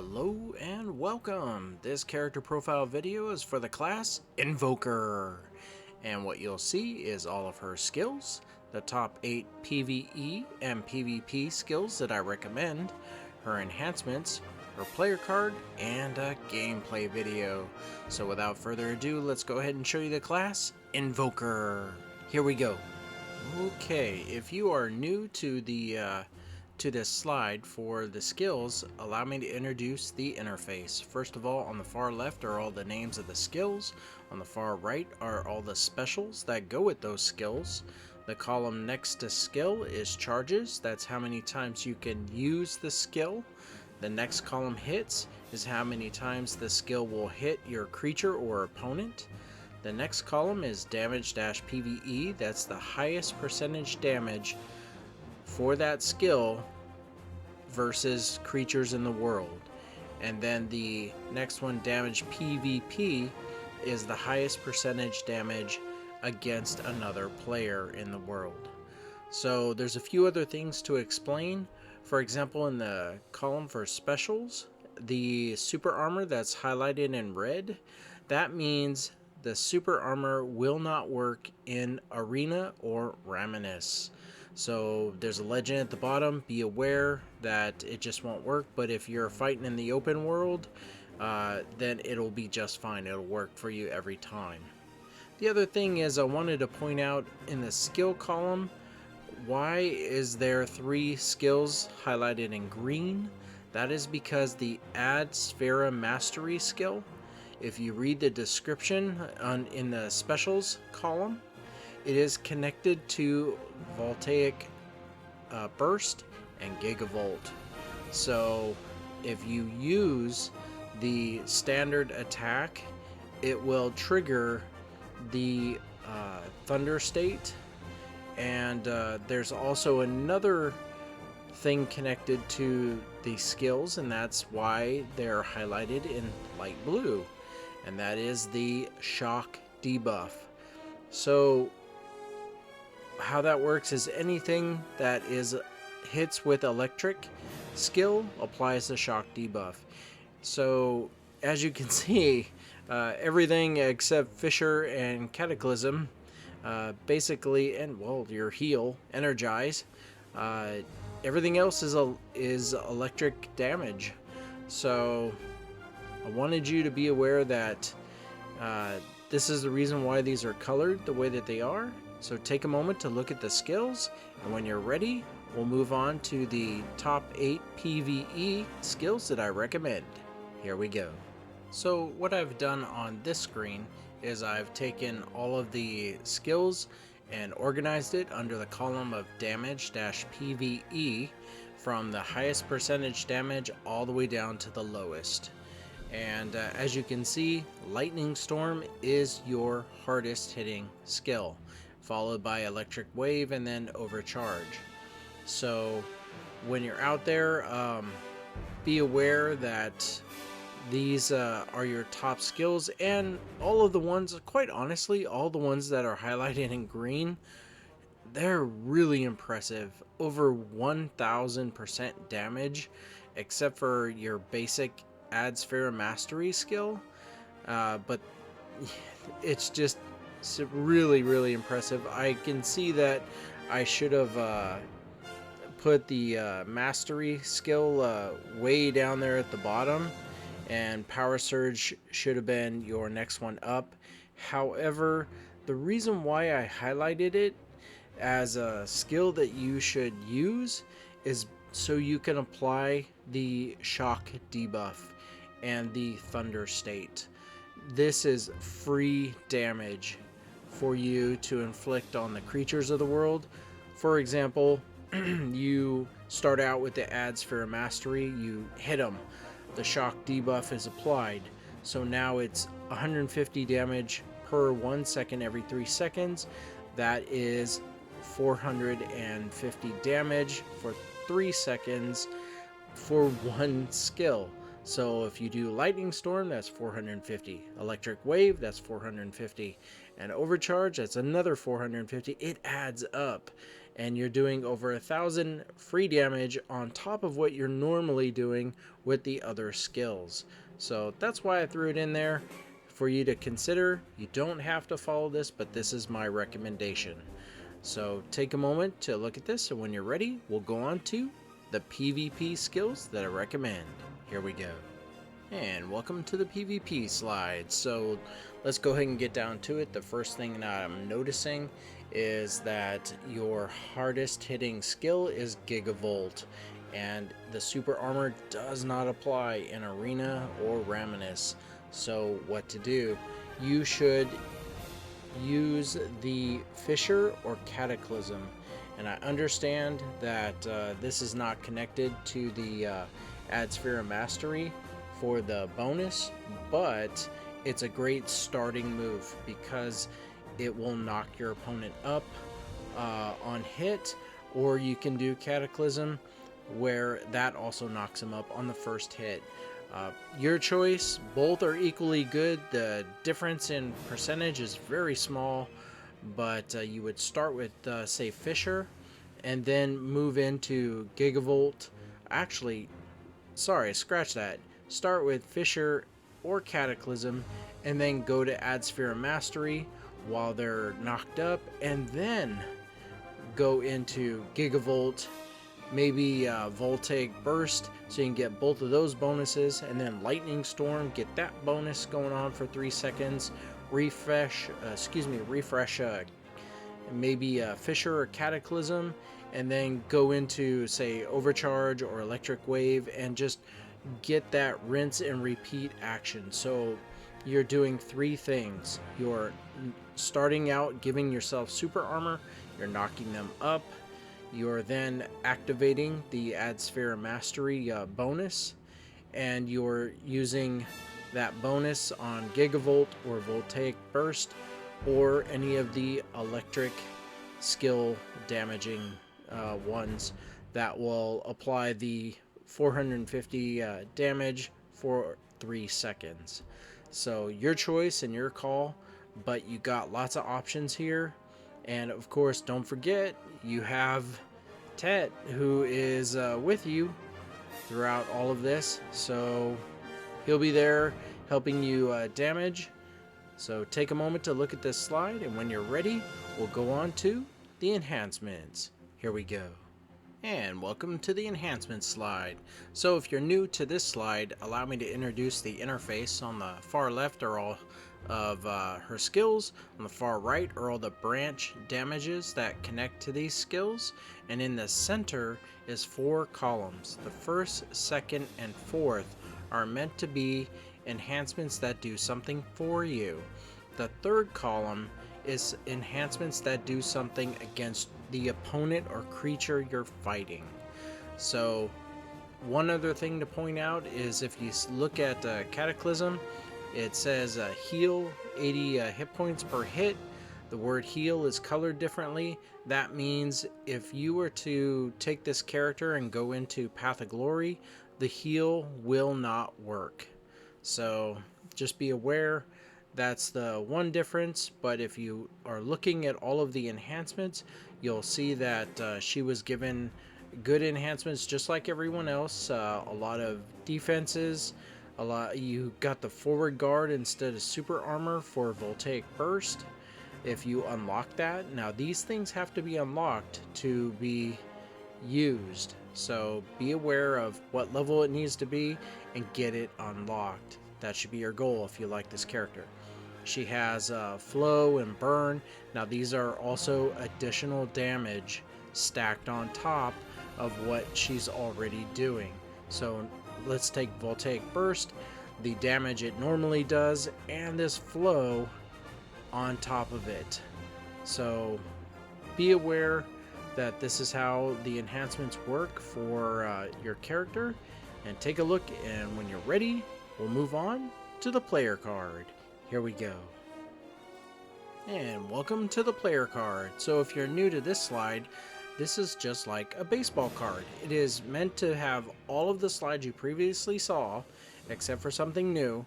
Hello and welcome. This character profile video is for the class Invoker. And what you'll see is all of her skills, the top 8 PVE and PVP skills that I recommend, her enhancements, her player card, and a gameplay video. So without further ado, let's go ahead and show you the class Invoker. Here we go. Okay, if you are new to this slide for the skills, allow me to introduce the interface. First of all, on the far left are all the names of the skills. On the far right are all the specials that go with those skills. The column next to skill is charges. That's how many times you can use the skill. The next column hits is how many times the skill will hit your creature or opponent. The next column is damage-PVE. That's the highest percentage damage for that skill versus creatures in the world. And then the next one, damage PVP, is the highest percentage damage against another player in the world. So there's a few other things to explain. For example, in the column for specials, the super armor that's highlighted in red, that means the super armor will not work in Arena or Raminis. So there's a legend at the bottom. Be aware that it just won't work, but if you're fighting in the open world, then it'll be just fine. It'll work for you every time. The other thing is, I wanted to point out in the skill column, why is there 3 skills highlighted in green? That is because the Add Sphera Mastery skill, if you read the description in the specials column, it is connected to Voltaic Burst and Gigavolt. So if you use the standard attack, it will trigger the Thunder State. And there's also another thing connected to the skills, and that's why they're highlighted in light blue. And that is the shock debuff. So how that works is anything that hits with electric skill applies the shock debuff. So as you can see, everything except Fissure and Cataclysm, basically, and well, your heal, energize, everything else is electric damage. So I wanted you to be aware that this is the reason why these are colored the way that they are. So take a moment to look at the skills, and when you're ready, we'll move on to the top 8 PVE skills that I recommend. Here we go. So what I've done on this screen is I've taken all of the skills and organized it under the column of damage-PVE from the highest percentage damage all the way down to the lowest. And as you can see, Lightning Storm is your hardest hitting skill, followed by Electric Wave and then Overcharge. So when you're out there, be aware that these are your top skills, and all of the ones, quite honestly, all the ones that are highlighted in green, they're really impressive. Over 1000% damage, except for your basic Add Sphera Mastery skill, but it's just really impressive. I can see that I should have put the Mastery skill way down there at the bottom, and Power Surge should have been your next one up. However, the reason why I highlighted it as a skill that you should use is so you can apply the shock debuff and the Thunder State. This is free damage for you to inflict on the creatures of the world. For example, you start out with the Add Sphera Mastery, you hit them, the shock debuff is applied, so now it's 150 damage per 1 second every 3 seconds. That is 450 damage for 3 seconds for one skill. So if you do Lightning Storm, that's 450. Electric Wave, that's 450. And Overcharge, that's another 450. It adds up. and you're doing over 1,000 free damage on top of what you're normally doing with the other skills. So that's why I threw it in there for you to consider. You don't have to follow this, but this is my recommendation. So take a moment to look at this, and when you're ready, we'll go on to the PvP skills that I recommend. Here we go. And welcome to the PvP slide. So let's go ahead and get down to it. The first thing that I'm noticing is that your hardest hitting skill is Gigavolt, and the super armor does not apply in Arena or Raminus. So what to do? You should use the Fissure or Cataclysm, and I understand that this is not connected to the Add Sphere of Mastery for the bonus, but it's a great starting move because it will knock your opponent up on hit, or you can do Cataclysm where that also knocks him up on the first hit. Your choice. Both are equally good. The difference in percentage is very small, but you would start with say Fissure and then move into Gigavolt. Actually, sorry, scratch that. Start with Fissure or Cataclysm and then go to Add Sphere of Mastery while they're knocked up, and then go into Gigavolt, maybe Voltaic Burst, so you can get both of those bonuses, and then Lightning Storm, get that bonus going on for 3 seconds. Refresh maybe Fissure or Cataclysm, and then go into say Overcharge or Electric Wave and just get that rinse and repeat action. So you're doing 3 things. You're starting out giving yourself super armor, you're knocking them up, you're then activating the Add Sphere of Mastery bonus, and you're using that bonus on Gigavolt or Voltaic Burst or any of the electric skill damaging ones that will apply the 450 damage for 3 seconds. So your choice and your call, but you got lots of options here. And of course, don't forget, you have Tett, who is with you throughout all of this, so he'll be there helping you damage. So take a moment to look at this slide, and when you're ready, we'll go on to the enhancements. Here we go. And welcome to the enhancements slide. So if you're new to this slide, allow me to introduce the interface. On the far left are all of her skills. On the far right are all the branch damages that connect to these skills. And in the center is 4 columns. The first, second, and fourth are meant to be enhancements that do something for you. The third column is enhancements that do something against the opponent or creature you're fighting. So one other thing to point out is if you look at Cataclysm, it says heal 80 hit points per hit. The word heal is colored differently. That means if you were to take this character and go into Path of Glory, the heal will not work. So just be aware. That's the one difference, but if you are looking at all of the enhancements, you'll see that she was given good enhancements just like everyone else. A lot of defenses, you got the forward guard instead of super armor for Voltaic Burst if you unlock that. Now these things have to be unlocked to be used, so be aware of what level it needs to be and get it unlocked. That should be your goal if you like this character. She has flow and burn. Now these are also additional damage stacked on top of what she's already doing. So let's take Voltaic Burst, the damage it normally does, and this flow on top of it. So be aware that this is how the enhancements work for your character, and take a look, and when you're ready, we'll move on to the player card. Here we go. And welcome to the player card. So if you're new to this slide, this is just like a baseball card. It is meant to have all of the slides you previously saw, except for something new,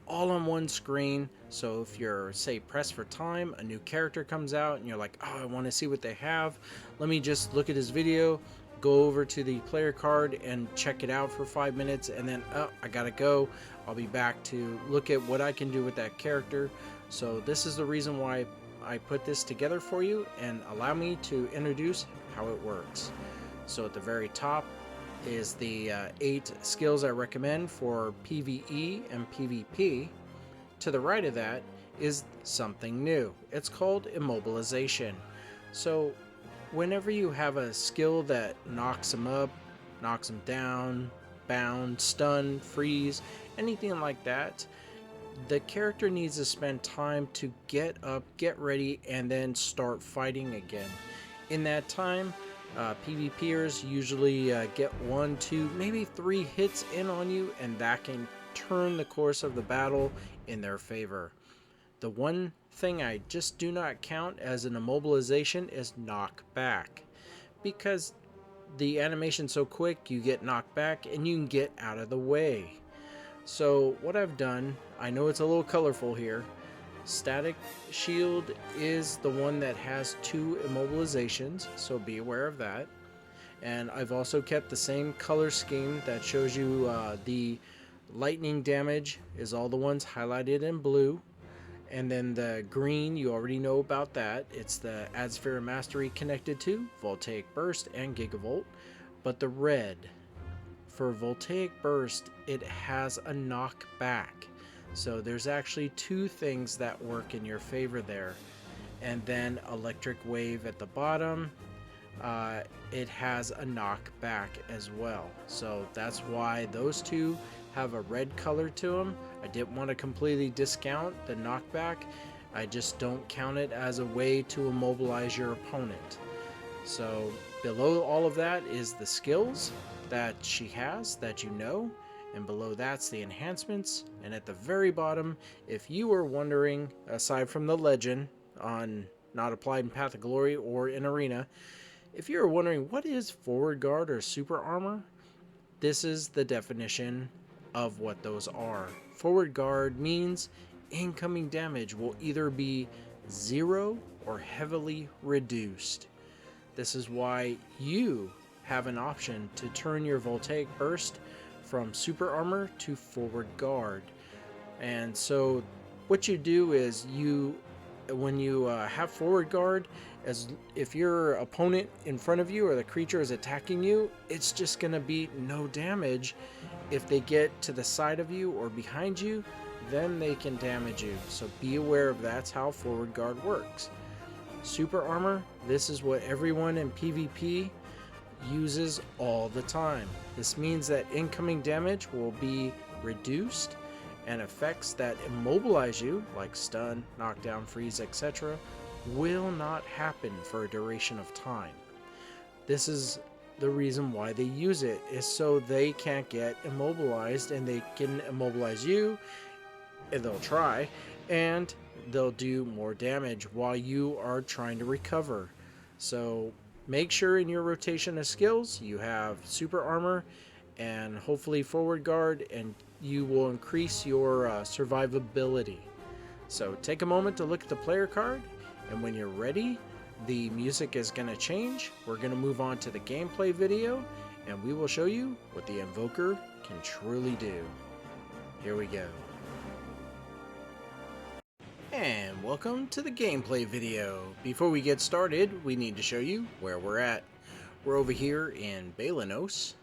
all on one screen. So if you're, say, pressed for time, a new character comes out and you're like, oh, I want to see what they have. Let me just look at his video, go over to the player card and check it out for 5 minutes, and then, oh, I gotta go. I'll be back to look at what I can do with that character. So this is the reason why I put this together for you, and allow me to introduce how it works. So at the very top is the 8 skills I recommend for PVE and PVP. To the right of that is something new. It's called immobilization. So whenever you have a skill that knocks them up, knocks them down, bound, stun, freeze, anything like that, the character needs to spend time to get up, get ready, and then start fighting again. In that time, PvPers usually get 1, 2, maybe 3 hits in on you, and that can turn the course of the battle in their favor. The one thing I just do not count as an immobilization is knockback, because the animation's so quick, you get knocked back and you can get out of the way. So what I've done, I know it's a little colorful here. Static shield is the one that has 2 immobilizations, so be aware of that. And I've also kept the same color scheme that shows you the lightning damage is all the ones highlighted in blue. And then the green, you already know about that. It's the Adsphere Mastery connected to Voltaic Burst and Gigavolt. But the red, for Voltaic Burst, it has a knockback. So there's actually 2 things that work in your favor there. And then Electric Wave at the bottom, it has a knockback as well. So that's why those 2 have a red color to them. I didn't want to completely discount the knockback. I just don't count it as a way to immobilize your opponent. So below all of that is the skills that she has that you know, and below that's the enhancements. And at the very bottom, if you were wondering, aside from the legend on not applied in Path of Glory or in Arena, if you're wondering what is forward guard or super armor, this is the definition of what those are. Forward guard means incoming damage will either be 0 or heavily reduced. This is why you have an option to turn your Voltaic Burst from super armor to forward guard. And so what you do is when you have forward guard, as if your opponent in front of you or the creature is attacking you, it's just gonna be no damage. If they get to the side of you or behind you, then they can damage you. So be aware of that's how forward guard works. Super armor, this is what everyone in PvP uses all the time. This means that incoming damage will be reduced, and effects that immobilize you, like stun, knockdown, freeze, etc., will not happen for a duration of time. This is the reason why they use it, is so they can't get immobilized, and they can immobilize you, and they'll try, and they'll do more damage while you are trying to recover. So make sure in your rotation of skills you have super armor and hopefully forward guard, and you will increase your survivability. So take a moment to look at the player card, and when you're ready, the music is going to change. We're going to move on to the gameplay video, and we will show you what the Invoker can truly do. Here we go. And welcome to the gameplay video. Before we get started, we need to show you where we're at. We're over here in Balanos,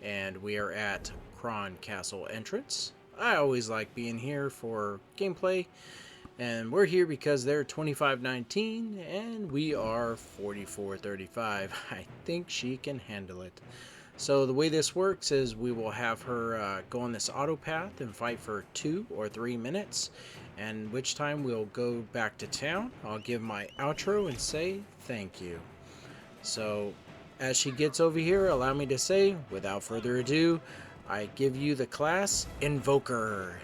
and we are at Kron Castle entrance. I always like being here for gameplay, and we're here because they're 25-19 and we are 44-35. I think she can handle it. So the way this works is we will have her go on this auto path and fight for 2 or 3 minutes, and which time we'll go back to town. I'll give my outro and say thank you. So as she gets over here, allow me to say, without further ado, I give you the class Invoker.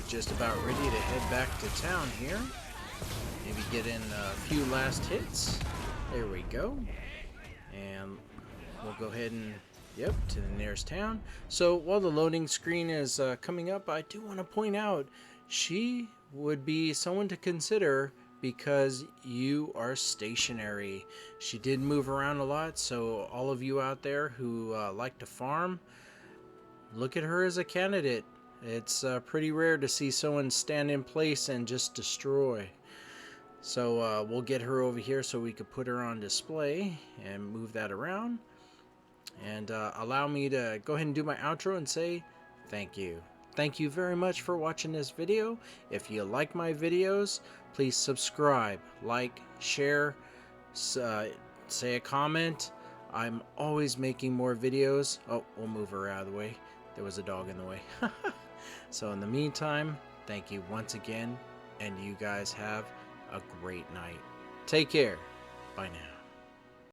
just about ready to head back to town here. Maybe get in a few last hits. There we go. And we'll go ahead and, yep, to the nearest town. So while the loading screen is coming up, I do want to point out she would be someone to consider because you are stationary. She did move around a lot, so all of you out there who like to farm, look at her as a candidate. It's pretty rare to see someone stand in place and just destroy. So we'll get her over here so we could put her on display and move that around. And allow me to go ahead and do my outro and say thank you. Thank you very much for watching this video. If you like my videos, please subscribe, like, share, say a comment. I'm always making more videos. Oh, we'll move her out of the way. There was a dog in the way. So in the meantime, thank you once again, and you guys have a great night. Take care. Bye now.